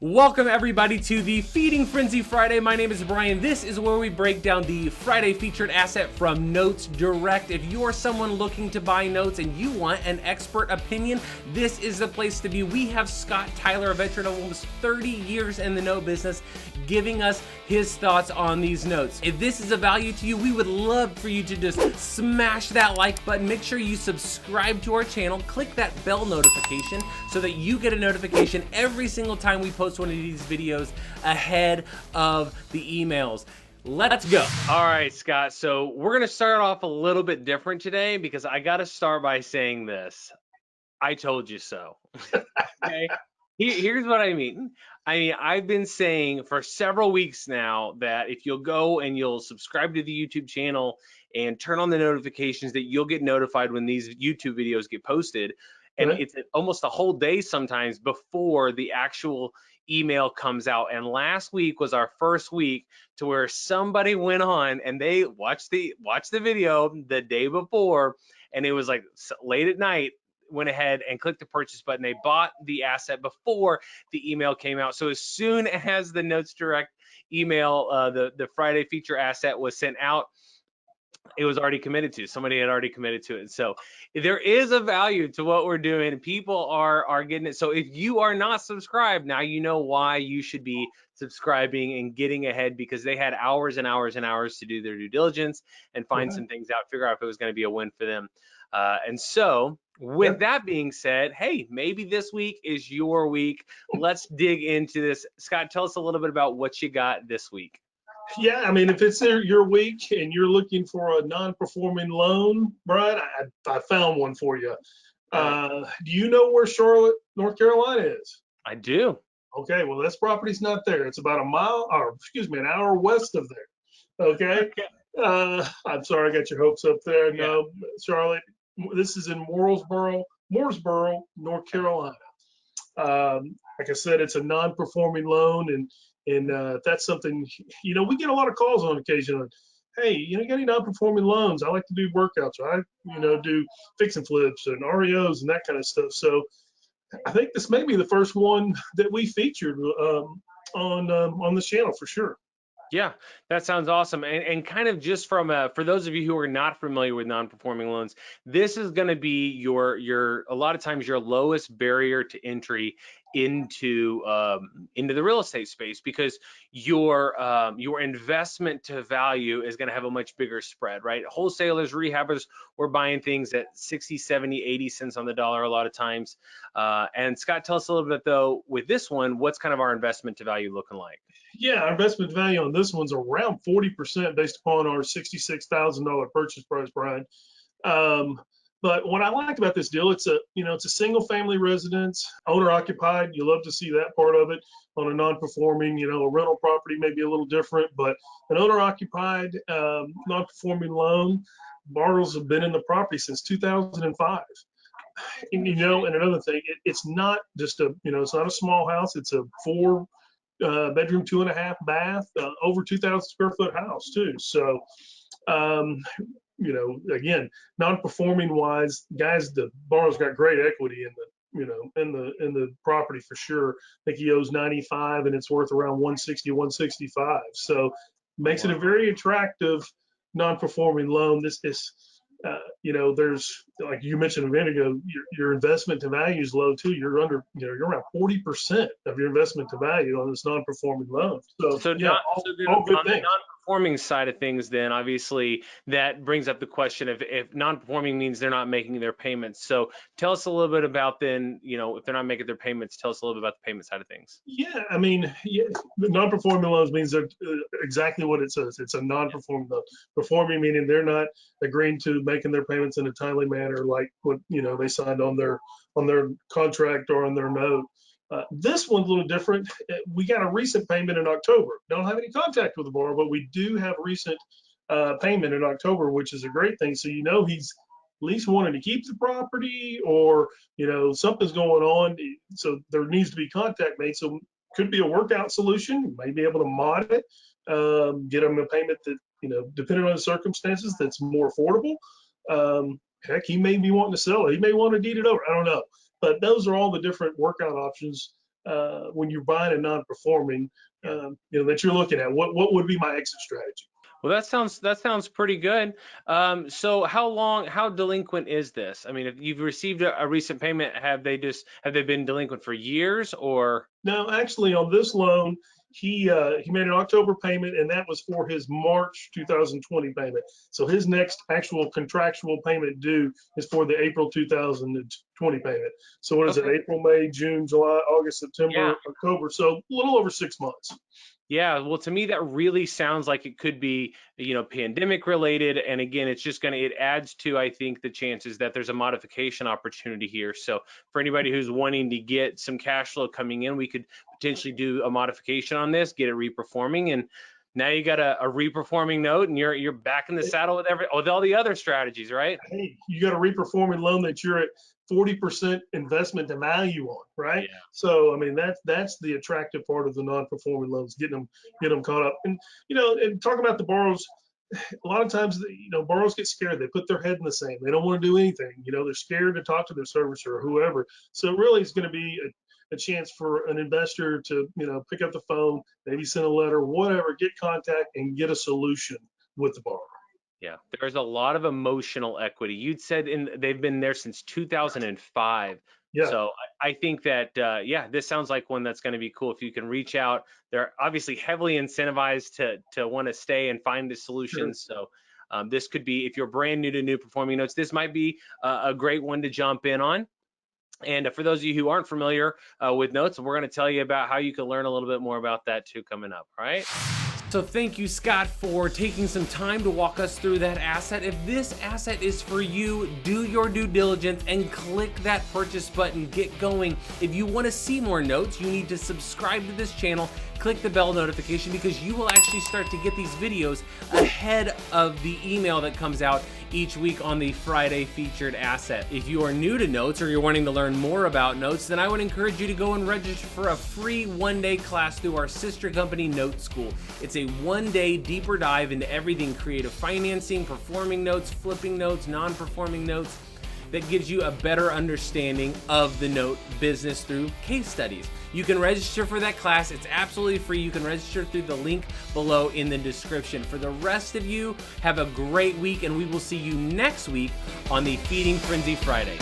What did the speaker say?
Welcome everybody to the Feeding Frenzy Friday. My name is Brian. This is where we break down the Friday featured asset from Notes Direct. If you're someone looking to buy notes and you want an expert opinion, this is the place to be. We have Scott Tyler, a veteran of almost 30 years in the note business, giving us his thoughts on these notes. If this is a value to you, we would love for you to just smash that like button. Make sure you subscribe to our channel, click that bell notification so that you get a notification every single time we post one of these videos ahead of the emails. Let's go. All right, Scott. So we're going to start off a little bit different today because I got to start by saying this. I told you so. Okay. Here's what I mean. I've been saying for several weeks now that if you'll go and you'll subscribe to the YouTube channel and turn on the notifications, that you'll get notified when these YouTube videos get posted. And it's almost a whole day sometimes before the actual email comes out. And last week was our first week to where somebody went on and they watched the video the day before, and it was like late at night, went ahead and clicked the purchase button. They bought the asset before the email came out. So as soon as the Notes Direct email, the Friday feature asset was sent out, it was already committed to. Somebody had already committed to it. So there is a value to what we're doing. People are getting it. So if you are not subscribed, now you know why you should be subscribing and getting ahead, because they had hours and hours and hours to do their due diligence and find some things out, figure out if it was going to be a win for them. And so with that being said, hey, maybe this week is your week. Let's dig into this. Scott, tell us a little bit about what you got this week. Yeah, I mean, if it's your week and you're looking for a non-performing loan, Brian, I found one for you. Do you know where Charlotte, North Carolina is? I do. Okay, well, this property's not there. It's about an hour west of there. Okay. I'm sorry I got your hopes up there. Yeah. No, Charlotte, this is in Mooresboro, North Carolina. Like I said, it's a non-performing loan, and if that's something, we get a lot of calls on occasion. Hey, you got any non-performing loans? I like to do workouts, right? Do fix and flips and REOs and that kind of stuff. So I think this may be the first one that we featured on this channel for sure. Yeah, that sounds awesome. And kind of just from for those of you who are not familiar with non-performing loans, this is going to be your a lot of times your lowest barrier to entry into the real estate space, because your investment to value is going to have a much bigger spread, right? Wholesalers, rehabbers, we're buying things at 60, 70, 80 cents on the dollar a lot of times. And Scott, tell us a little bit though, with this one, what's kind of our investment to value looking like? Yeah, our investment value on this one's around 40% based upon our $66,000 purchase price, Brian. But what I like about this deal, it's a single family residence, owner occupied. You love to see that part of it. On a non-performing, a rental property may be a little different, but an owner occupied non-performing loan, borrowers have been in the property since 2005. And another thing, it's not just it's not a small house. It's a 4 bedroom, 2.5 bath, over 2,000 square foot house too. So, again, non-performing wise, guys, the borrower's got great equity in the property for sure. I think he owes 95 and it's worth around 160, 165. So makes it a very attractive non-performing loan. There's, like you mentioned a minute ago, your investment to value is low too. You're under, you're around 40% of your investment to value on this non-performing loan. So yeah, all good on things. The non-performing side of things, then obviously that brings up the question of if non-performing means they're not making their payments. So tell us a little bit about then, if they're not making their payments, tell us a little bit about the payment side of things. Yeah, I mean, the non-performing loans means they're exactly what it says. It's a non-performing loan. Performing meaning they're not agreeing to making their payments in a timely manner, like what they signed on their contract or on their note. This one's a little different. We got a recent payment in October. Don't have any contact with the borrower, but we do have recent payment in October, which is a great thing. So he's at least wanting to keep the property, or something's going on. So there needs to be contact made. So could be a workout solution. May be able to mod it, get them a payment that depending on the circumstances, that's more affordable. Heck, he may be wanting to sell it. He may want to deed it over. I don't know. But those are all the different workout options when you're buying a non-performing, that you're looking at. What would be my exit strategy? Well, that sounds pretty good. So how delinquent is this? I mean, if you've received a recent payment, have they been delinquent for years or? No, actually, on this loan, he made an October payment, and that was for his March 2020 payment. So his next actual contractual payment due is for the April 2020 payment. So what is it? April, May, June, July, August, September, October. So a little over 6 months. Yeah, well, to me, that really sounds like it could be, pandemic related. And again, it adds to, I think, the chances that there's a modification opportunity here. So for anybody who's wanting to get some cash flow coming in, we could potentially do a modification on this, get it reperforming. And now you got a reperforming note and you're back in the saddle with all the other strategies, right? Hey, you got a reperforming loan that you're at 40% investment to value on, right? Yeah. So I mean that's the attractive part of the non-performing loans, getting them caught up. And and talking about the borrowers, a lot of times borrowers get scared. They put their head in the sand. They don't want to do anything. They're scared to talk to their servicer or whoever. So really, it's going to be a chance for an investor to pick up the phone, maybe send a letter, whatever, get contact and get a solution with the borrower. Yeah, there's a lot of emotional equity. You'd said they've been there since 2005. Yeah. So I think that, this sounds like one that's going to be cool. If you can reach out, they're obviously heavily incentivized to want to stay and find the solutions. Sure. So this could be, if you're brand new to new performing notes, this might be a great one to jump in on. And for those of you who aren't familiar with notes, we're going to tell you about how you can learn a little bit more about that too coming up. All right. So thank you, Scott, for taking some time to walk us through that asset. If this asset is for you, do your due diligence and click that purchase button. Get going. If you want to see more notes, you need to subscribe to this channel. Click the bell notification because you will actually start to get these videos ahead of the email that comes out each week on the Friday featured asset. If you are new to notes or you're wanting to learn more about notes, then I would encourage you to go and register for a free one-day class through our sister company, Note School. It's a one-day deeper dive into everything creative financing, performing notes, flipping notes, non-performing notes, that gives you a better understanding of the note business through case studies. You can register for that class. It's absolutely free. You can register through the link below in the description. For the rest of you, have a great week, and we will see you next week on the Feeding Frenzy Friday.